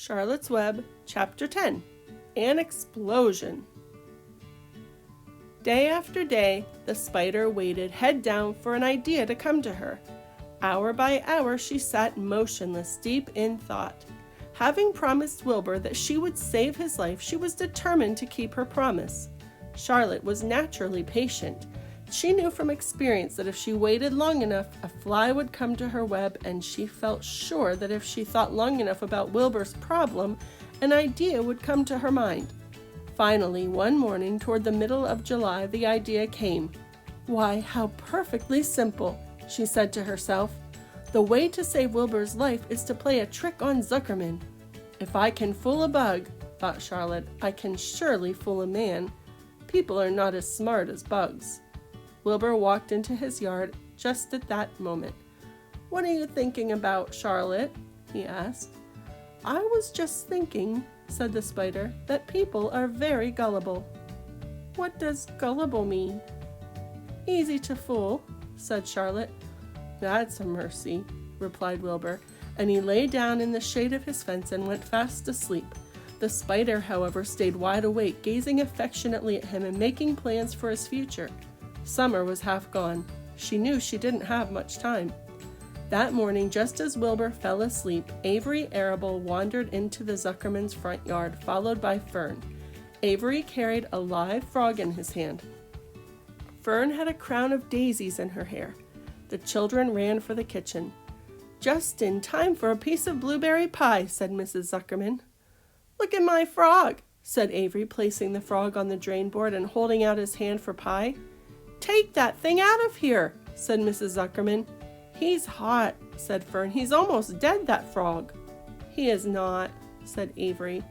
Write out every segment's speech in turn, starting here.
Charlotte's Web, Chapter 10, An Explosion. Day after day, the spider waited head down for an idea to come to her. Hour by hour, she sat motionless, deep in thought. Having promised Wilbur that she would save his life, she was determined to keep her promise. Charlotte was naturally patient. She knew from experience that if she waited long enough, a fly would come to her web, and she felt sure that if she thought long enough about Wilbur's problem, an idea would come to her mind. Finally, one morning toward the middle of July, the idea came. "Why, how perfectly simple," she said to herself. "The way to save Wilbur's life is to play a trick on Zuckerman. If I can fool a bug," thought Charlotte, "I can surely fool a man. People are not as smart as bugs." Wilbur walked into his yard just at that moment. "What are you thinking about, Charlotte?" he asked. "I was just thinking," said the spider, "that people are very gullible." "What does gullible mean?" "Easy to fool," said Charlotte. "That's a mercy," replied Wilbur, and he lay down in the shade of his fence and went fast asleep. The spider, however, stayed wide awake, gazing affectionately at him and making plans for his future. Summer was half gone. She knew she didn't have much time. That morning, just as Wilbur fell asleep, Avery Arable wandered into the Zuckerman's front yard, followed by Fern. Avery carried a live frog in his hand. Fern had a crown of daisies in her hair. The children ran for the kitchen. "Just in time for a piece of blueberry pie," said Mrs. Zuckerman. "Look at my frog," said Avery, placing the frog on the drain board and holding out his hand for pie. "Take that thing out of here," said Mrs. Zuckerman. "He's hot," said Fern. "He's almost dead, that frog." "He is not," said Avery.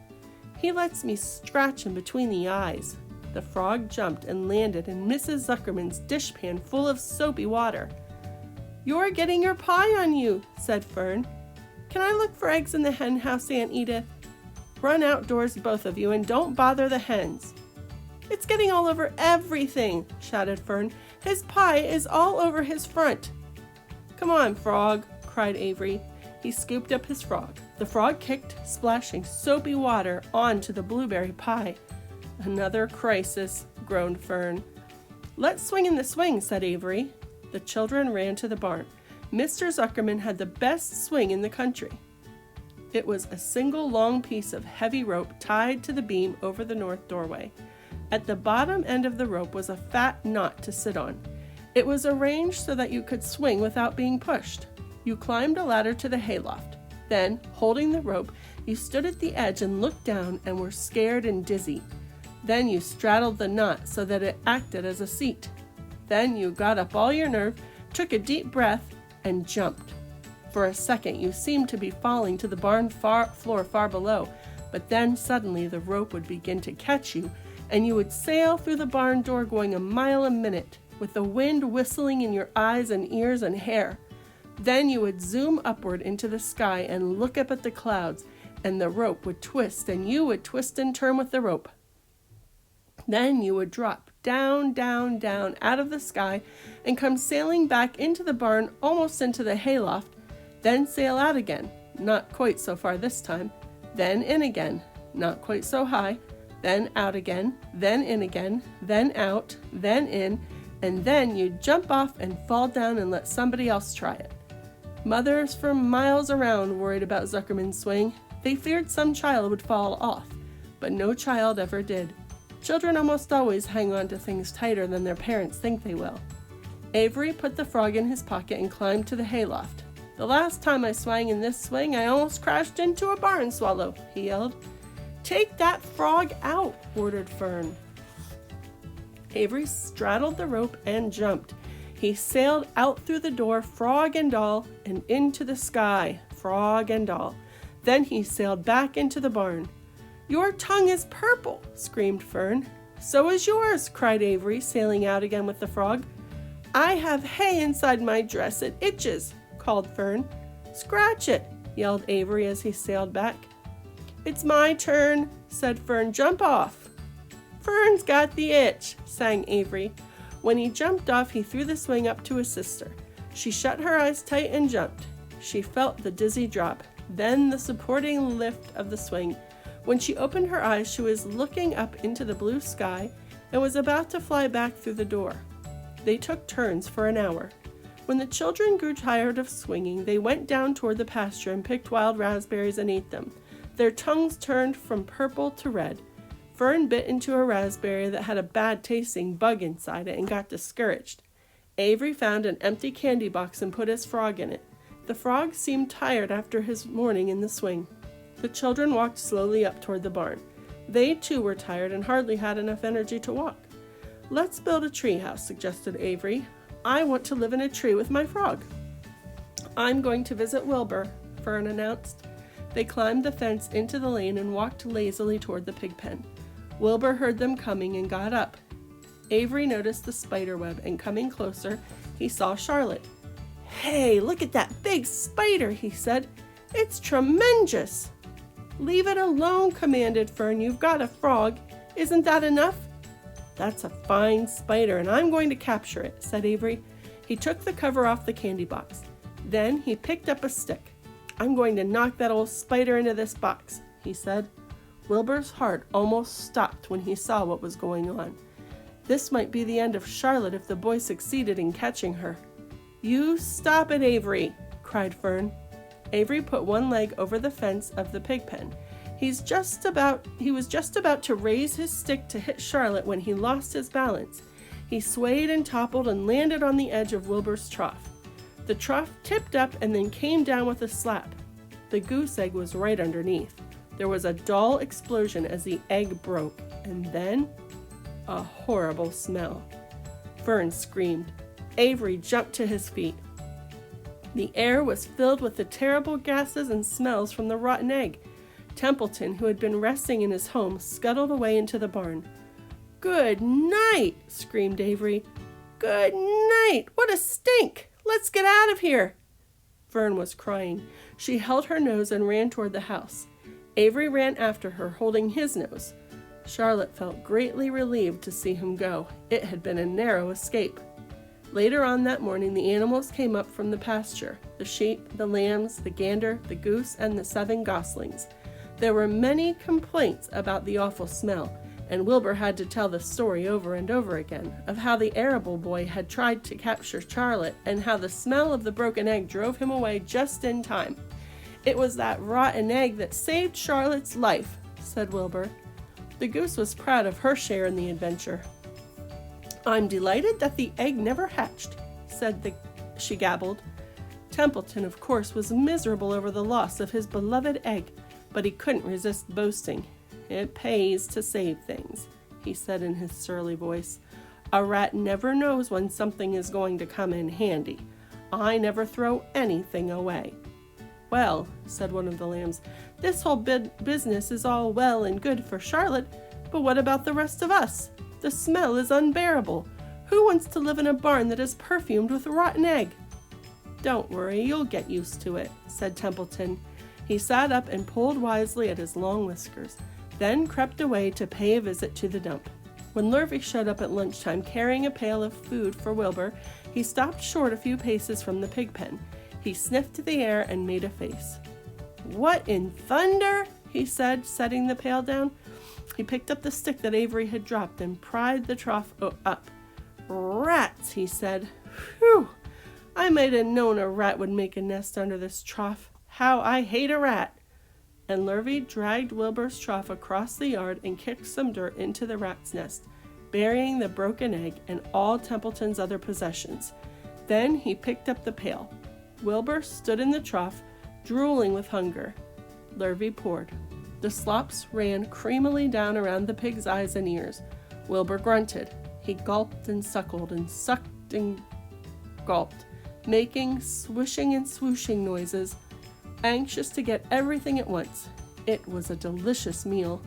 "He lets me scratch him between the eyes." The frog jumped and landed in Mrs. Zuckerman's dishpan full of soapy water. "You're getting your pie on you," said Fern. "Can I look for eggs in the hen house, Aunt Edith?" "Run outdoors, both of you, and don't bother the hens." "It's getting all over everything," shouted Fern. "His pie is all over his front." "Come on, frog," cried Avery. He scooped up his frog. The frog kicked, splashing soapy water onto the blueberry pie. "Another crisis," groaned Fern. "Let's swing in the swing," said Avery. The children ran to the barn. Mr. Zuckerman had the best swing in the country. It was a single long piece of heavy rope tied to the beam over the north doorway. At the bottom end of the rope was a fat knot to sit on. It was arranged so that you could swing without being pushed. You climbed a ladder to the hayloft. Then, holding the rope, you stood at the edge and looked down and were scared and dizzy. Then you straddled the knot so that it acted as a seat. Then you got up all your nerve, took a deep breath, and jumped. For a second you seemed to be falling to the barn floor far below, but then suddenly the rope would begin to catch you, and you would sail through the barn door going a mile a minute, with the wind whistling in your eyes and ears and hair. Then you would zoom upward into the sky and look up at the clouds, and the rope would twist, and you would twist and turn with the rope. Then you would drop down, down, down out of the sky and come sailing back into the barn, almost into the hayloft, then sail out again, not quite so far this time, then in again, not quite so high, then out again, then in again, then out, then in, and then you'd jump off and fall down and let somebody else try it. Mothers for miles around worried about Zuckerman's swing. They feared some child would fall off, but no child ever did. Children almost always hang on to things tighter than their parents think they will. Avery put the frog in his pocket and climbed to the hayloft. "The last time I swung in this swing, I almost crashed into a barn swallow," he yelled. "Take that frog out," ordered Fern. Avery straddled the rope and jumped. He sailed out through the door, frog and all, and into the sky, frog and all. Then he sailed back into the barn. "Your tongue is purple," screamed Fern. "So is yours," cried Avery, sailing out again with the frog. "I have hay inside my dress. It itches," called Fern. "Scratch it," yelled Avery as he sailed back. "It's my turn," said Fern. "Jump off." "Fern's got the itch," sang Avery. When he jumped off, he threw the swing up to his sister. She shut her eyes tight and jumped. She felt the dizzy drop. then the supporting lift of the swing. When she opened her eyes, she was looking up into the blue sky and was about to fly back through the door. They took turns for an hour. When the children grew tired of swinging, they went down toward the pasture and picked wild raspberries and ate them. Their tongues turned from purple to red. Fern bit into a raspberry that had a bad-tasting bug inside it and got discouraged. Avery found an empty candy box and put his frog in it. The frog seemed tired after his morning in the swing. The children walked slowly up toward the barn. They too were tired and hardly had enough energy to walk. "Let's build a tree house," suggested Avery. "I want to live in a tree with my frog." "I'm going to visit Wilbur," Fern announced. They climbed the fence into the lane and walked lazily toward the pig pen. Wilbur heard them coming and got up. Avery noticed the spider web, and coming closer, he saw Charlotte. "Hey, look at that big spider," he said. "It's tremendous." "Leave it alone," commanded Fern. "You've got a frog. Isn't that enough?" "That's a fine spider, and I'm going to capture it," said Avery. He took the cover off the candy box. Then he picked up a stick. "I'm going to knock that old spider into this box," he said. Wilbur's heart almost stopped when he saw what was going on. This might be the end of Charlotte if the boy succeeded in catching her. "You stop it, Avery," cried Fern. Avery put one leg over the fence of the pig pen. He was just about to raise his stick to hit Charlotte when he lost his balance. He swayed and toppled and landed on the edge of Wilbur's trough. The trough tipped up and then came down with a slap. The goose egg was right underneath. There was a dull explosion as the egg broke, and then a horrible smell. Fern screamed. Avery jumped to his feet. The air was filled with the terrible gases and smells from the rotten egg. Templeton, who had been resting in his home, scuttled away into the barn. "Good night!" screamed Avery. "Good night! What a stink! Let's get out of here!" Fern was crying. She held her nose and ran toward the house. Avery ran after her, holding his nose. Charlotte felt greatly relieved to see him go. It had been a narrow escape. Later on that morning, the animals came up from the pasture: the sheep, the lambs, the gander, the goose, and the 7 goslings. There were many complaints about the awful smell, and Wilbur had to tell the story over and over again of how the arable boy had tried to capture Charlotte and how the smell of the broken egg drove him away just in time. "It was that rotten egg that saved Charlotte's life," said Wilbur. The goose was proud of her share in the adventure. "I'm delighted that the egg never hatched," she gabbled. Templeton, of course, was miserable over the loss of his beloved egg, but he couldn't resist boasting. "It pays to save things," he said in his surly voice. "A rat never knows when something is going to come in handy. I never throw anything away." "Well," said one of the lambs, "this whole business is all well and good for Charlotte, but what about the rest of us? The smell is unbearable. Who wants to live in a barn that is perfumed with rotten egg?" "Don't worry, you'll get used to it," said Templeton. He sat up and pulled wisely at his long whiskers, then crept away to pay a visit to the dump. When Lurvy showed up at lunchtime carrying a pail of food for Wilbur, he stopped short a few paces from the pig pen. He sniffed the air and made a face. "What in thunder?" he said, setting the pail down. He picked up the stick that Avery had dropped and pried the trough up. "Rats," he said. "Whew! I might have known a rat would make a nest under this trough. How I hate a rat!" And Lurvy dragged Wilbur's trough across the yard and kicked some dirt into the rat's nest, burying the broken egg and all Templeton's other possessions. Then he picked up the pail. Wilbur stood in the trough, drooling with hunger. Lurvy poured. The slops ran creamily down around the pig's eyes and ears. Wilbur grunted. He gulped and suckled and sucked and gulped, making swishing and swooshing noises, anxious to get everything at once. It was a delicious meal.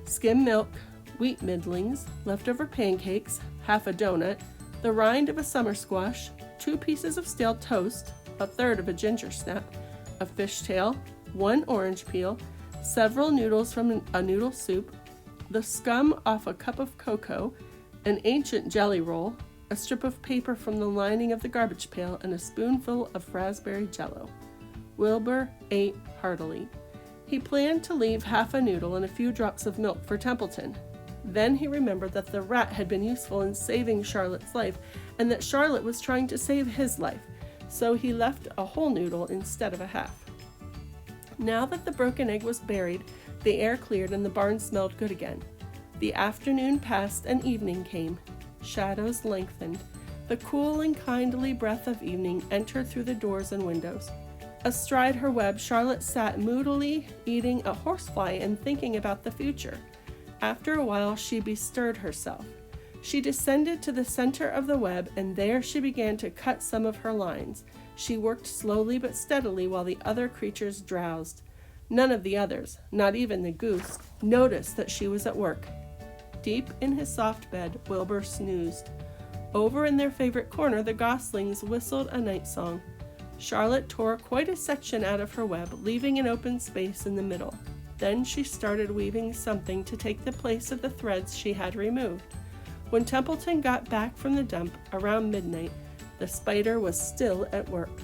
Skim milk, wheat middlings, leftover pancakes, half a donut, the rind of a summer squash, 2 pieces of stale toast, a third of a ginger snap, a fishtail, 1 orange peel, several noodles from a noodle soup, the scum off a cup of cocoa, an ancient jelly roll, a strip of paper from the lining of the garbage pail, and a spoonful of raspberry jello. Wilbur ate heartily. He planned to leave half a noodle and a few drops of milk for Templeton. Then he remembered that the rat had been useful in saving Charlotte's life, and that Charlotte was trying to save his life, so he left a whole noodle instead of a half. Now that the broken egg was buried, the air cleared and the barn smelled good again. The afternoon passed and evening came. Shadows lengthened. The cool and kindly breath of evening entered through the doors and windows. Astride her web, Charlotte sat moodily eating a horsefly and thinking about the future. After a while, she bestirred herself. She descended to the center of the web, and there she began to cut some of her lines. She worked slowly but steadily while the other creatures drowsed. None of the others, not even the goose, noticed that she was at work. Deep in his soft bed, Wilbur snoozed. Over in their favorite corner, the goslings whistled a night song. Charlotte tore quite a section out of her web, leaving an open space in the middle. Then she started weaving something to take the place of the threads she had removed. When Templeton got back from the dump around midnight, the spider was still at work.